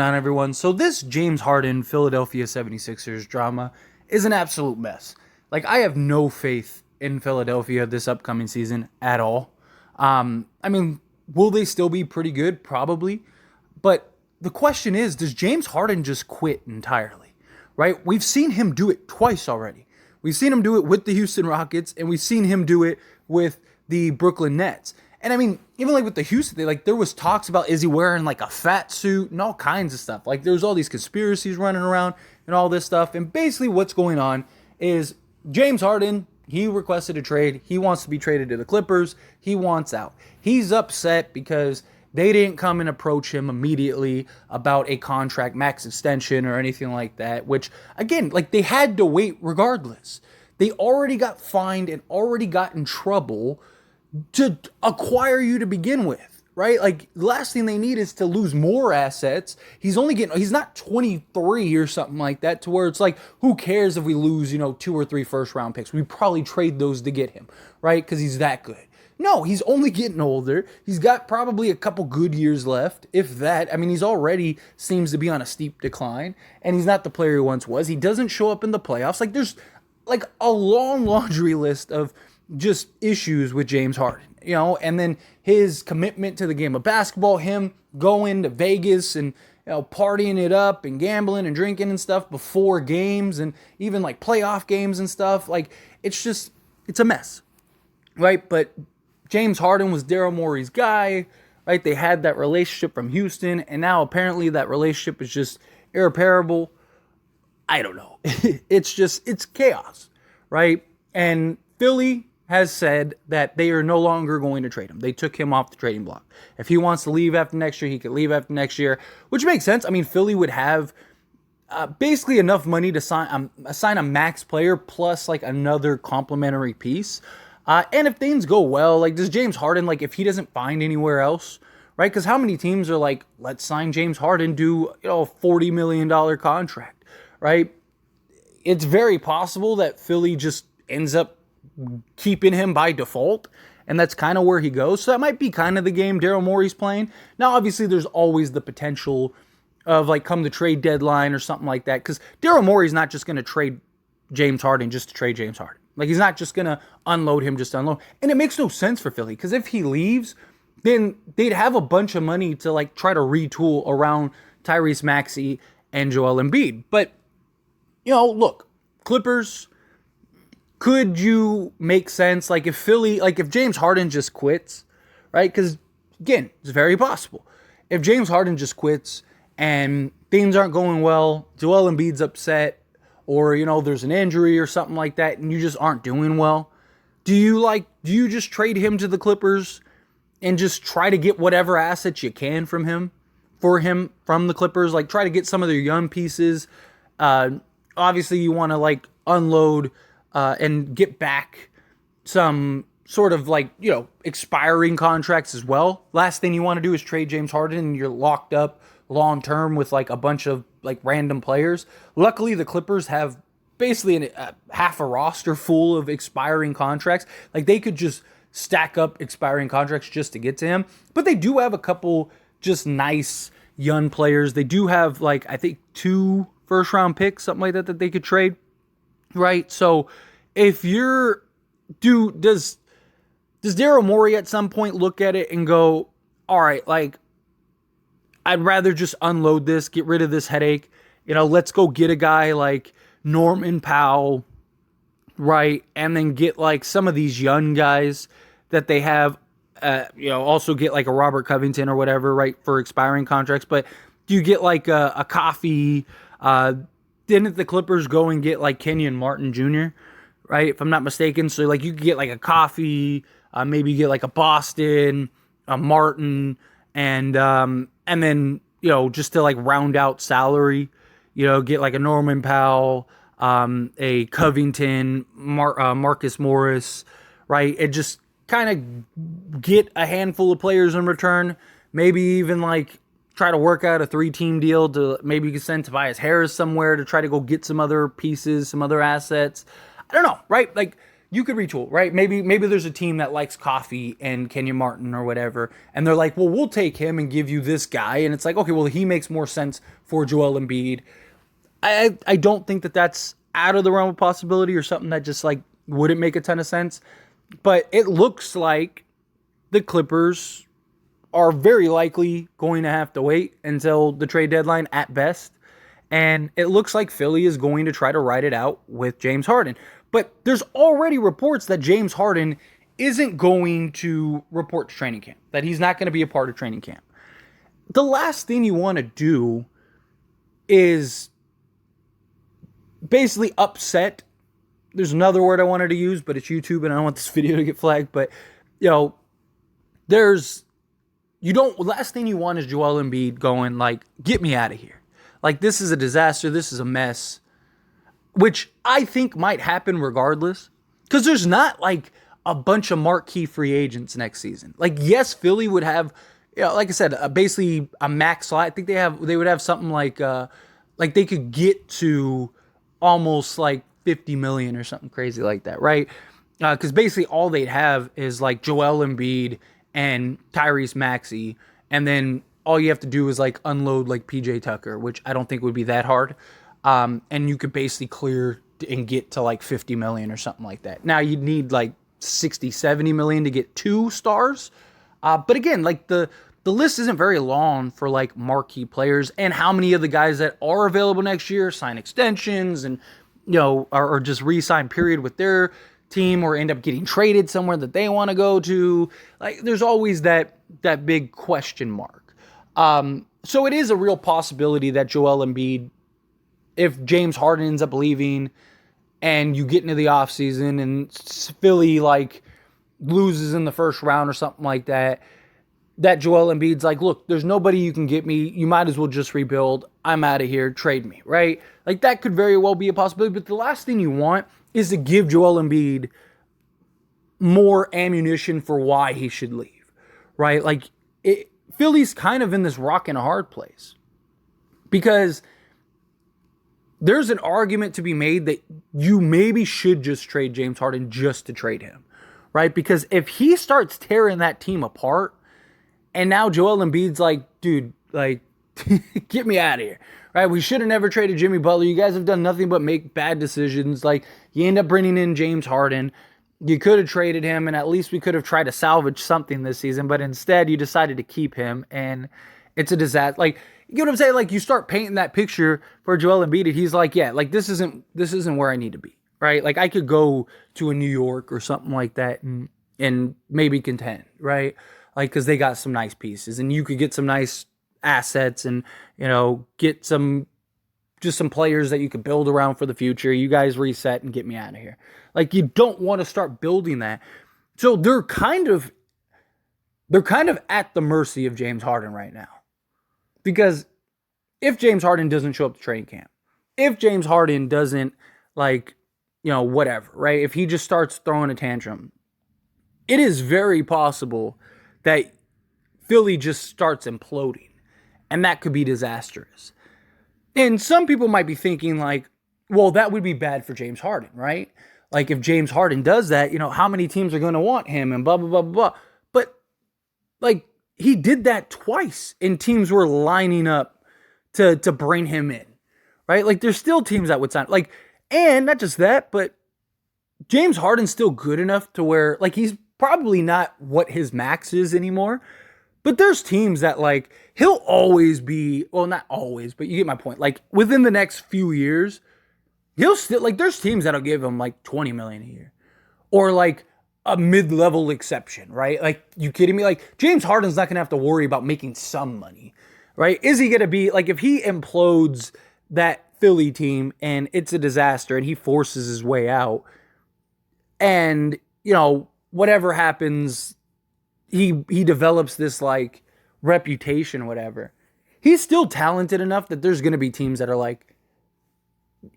on, everyone? So this James Harden Philadelphia 76ers drama is an absolute mess. Like, I have no faith in Philadelphia this upcoming season at all. I mean, will they still be pretty good? Probably. But the question is, does James Harden just quit entirely? Right? We've seen him do it twice already. We've seen him do it with the Houston Rockets, and we've seen him do it with the Brooklyn Nets. And I mean, even like with the Houston thing, like there was talks about, is he wearing like a fat suit and all kinds of stuff. Like there's all these conspiracies running around and all this stuff. And basically what's going on is James Harden, he requested a trade. He wants to be traded to the Clippers. He wants out. He's upset because they didn't come and approach him immediately about a contract max extension or anything like that, which again, like they had to wait regardless. They already got fined and already got in trouble to acquire you to begin with, right? Like, the last thing they need is to lose more assets. He's not 23 or something like that, to where it's like, who cares if we lose, 2 or 3 first round picks? We probably trade those to get him, right? Because he's that good. No, he's only getting older. He's got probably a couple good years left, if that. I mean, he's already seems to be on a steep decline, and he's not the player he once was. He doesn't show up in the playoffs. Like, there's like a long laundry list of just issues with James Harden, and then his commitment to the game of basketball, him going to Vegas and, partying it up and gambling and drinking and stuff before games and even like playoff games and stuff. Like, it's a mess, right? But James Harden was Daryl Morey's guy, right? They had that relationship from Houston, and now apparently that relationship is just irreparable. I don't know. It's chaos, right? And Philly has said that they are no longer going to trade him. They took him off the trading block. If he wants to leave after next year, he could leave after next year, which makes sense. I mean, Philly would have basically enough money to sign a max player plus like another complimentary piece. And if things go well, like does James Harden, like if he doesn't find anywhere else, right? Because how many teams are like, let's sign James Harden, do a $40 million contract, right? It's very possible that Philly just ends up keeping him by default, and that's kind of where he goes. So that might be kind of the game Daryl Morey's playing. Now, obviously, there's always the potential of like come the trade deadline or something like that, because Daryl Morey's not just going to trade James Harden just to trade James Harden. Like, he's not just going to unload him just to unload. And it makes no sense for Philly, because if he leaves, then they'd have a bunch of money to like try to retool around Tyrese Maxey and Joel Embiid. But, look, Clippers, could you make sense? Like if James Harden just quits, right? Because again, it's very possible. If James Harden just quits and things aren't going well, Joel Embiid's upset, or, there's an injury or something like that, and you just aren't doing well, do you just trade him to the Clippers and just try to get whatever assets you can from the Clippers? Like, try to get some of their young pieces. Obviously, you want to like unload and get back some sort of like, expiring contracts as well. Last thing you want to do is trade James Harden and you're locked up long term with like a bunch of like random players. Luckily, the Clippers have basically half a roster full of expiring contracts. Like, they could just stack up expiring contracts just to get to him. But they do have a couple just nice young players. They do have like, I think 2 first round picks, something like that they could trade. Right? So if does Daryl Morey at some point look at it and go, all right, like, I'd rather just unload this, get rid of this headache. Let's go get a guy like Norman Powell, right? And then get like some of these young guys that they have, also get like a Robert Covington or whatever, right? For expiring contracts. But do you get like a Coffee? Didn't the Clippers go and get like Kenyon Martin Jr., right? If I'm not mistaken. So like you could get like a Coffee, maybe you get like a Boston, a Martin, and then, just to like round out salary, get like a Norman Powell, a Covington, Marcus Morris, right? It just kind of get a handful of players in return. Maybe even like try to work out a 3-team deal to maybe you can send Tobias Harris somewhere to try to go get some other pieces, some other assets. I don't know, right? Like, you could retool, right? Maybe there's a team that likes Coffee and Kenyon Martin or whatever, and they're like, well, we'll take him and give you this guy, and it's like, okay, well, he makes more sense for Joel Embiid. I don't think that that's out of the realm of possibility or something that just like wouldn't make a ton of sense, but it looks like the Clippers are very likely going to have to wait until the trade deadline at best. And it looks like Philly is going to try to ride it out with James Harden. But there's already reports that James Harden isn't going to report to training camp, that he's not going to be a part of training camp. The last thing you want to do is basically upset. There's another word I wanted to use, but it's YouTube and I don't want this video to get flagged. But, last thing you want is Joel Embiid going like, get me out of here. Like, this is a disaster. This is a mess, which I think might happen regardless, because there's not like a bunch of marquee free agents next season. Like, yes, Philly would have, like I said, basically a max slot. I think they would have something like they could get to almost like 50 million or something crazy like that, right? Because basically all they'd have is like Joel Embiid and Tyrese Maxey, and then all you have to do is like unload like PJ Tucker, which I don't think would be that hard. And you could basically clear and get to like 50 million or something like that. Now you'd need like 60, 70 million to get 2 stars. But again, like the list isn't very long for like marquee players, and how many of the guys that are available next year sign extensions and, or just re-sign period with their team or end up getting traded somewhere that they want to go to. Like, there's always that big question mark. So it is a real possibility that Joel Embiid, if James Harden ends up leaving and you get into the offseason and Philly like loses in the first round or something like that, that Joel Embiid's like, look, there's nobody you can get me. You might as well just rebuild. I'm out of here. Trade me, right? Like, that could very well be a possibility. But the last thing you want is to give Joel Embiid more ammunition for why he should leave, right? Like, Philly's kind of in this rock and a hard place, because there's an argument to be made that you maybe should just trade James Harden just to trade him, right? Because if he starts tearing that team apart, and now Joel Embiid's like, dude, like, get me out of here, right? We should have never traded Jimmy Butler. You guys have done nothing but make bad decisions. Like, you end up bringing in James Harden. You could have traded him, and at least we could have tried to salvage something this season, but instead you decided to keep him, and it's a disaster. Like, you know what I'm saying? Like, you start painting that picture for Joel Embiid, and he's like, yeah, like, this isn't where I need to be, right? Like, I could go to a New York or something like that and maybe contend, right? Like, because they got some nice pieces, and you could get some nice assets and, get some players that you could build around for the future. You guys reset and get me out of here. Like, you don't want to start building that. So they're kind of at the mercy of James Harden right now. Because if James Harden doesn't show up to training camp, if James Harden doesn't, like, whatever, right? If he just starts throwing a tantrum, it is very possible that Philly just starts imploding. And that could be disastrous. And some people might be thinking like, well, that would be bad for James Harden, right? Like, if James Harden does that, how many teams are going to want him and blah, blah, blah, blah. But, like, he did that twice and teams were lining up to bring him in, right? Like, there's still teams that would sign. Like, and not just that, but James Harden's still good enough to where, like, he's probably not what his max is anymore. But there's teams that, like, he'll always be, well, not always, but you get my point. Like, within the next few years, he'll still, like, there's teams that'll give him, like, 20 million a year. Or, like, a mid-level exception, right? Like, you kidding me? Like, James Harden's not going to have to worry about making some money, right? Is he going to be, like, if he implodes that Philly team and it's a disaster and he forces his way out and, whatever happens, he develops this, like, reputation, whatever. He's still talented enough that there's going to be teams that are like,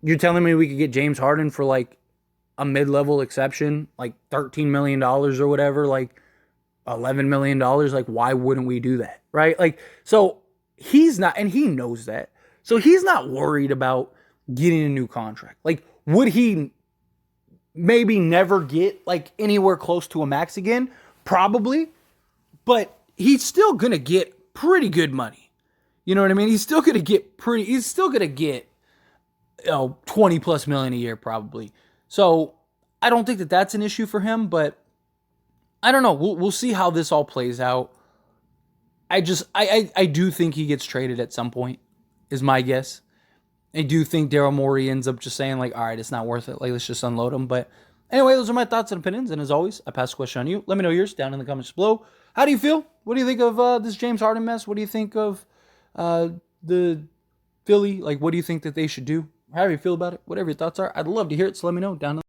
you're telling me we could get James Harden for, like, a mid-level exception, like $13 million or whatever, like $11 million. Like, why wouldn't we do that, right? Like, so he's not, and he knows that. So he's not worried about getting a new contract. Like, would he maybe never get like anywhere close to a max again, probably, but he's still gonna get pretty good money. You know what I mean? He's still gonna get 20 plus million a year probably. So I don't think that that's an issue for him, but I don't know. We'll see how this all plays out. I do think he gets traded at some point, is my guess. I do think Daryl Morey ends up just saying, like, all right, it's not worth it. Like, let's just unload him. But anyway, those are my thoughts and opinions. And as always, I pass the question on you. Let me know yours down in the comments below. How do you feel? What do you think of this James Harden mess? What do you think of the Philly? Like, what do you think that they should do? How do you feel about it? Whatever your thoughts are, I'd love to hear it. So let me know down in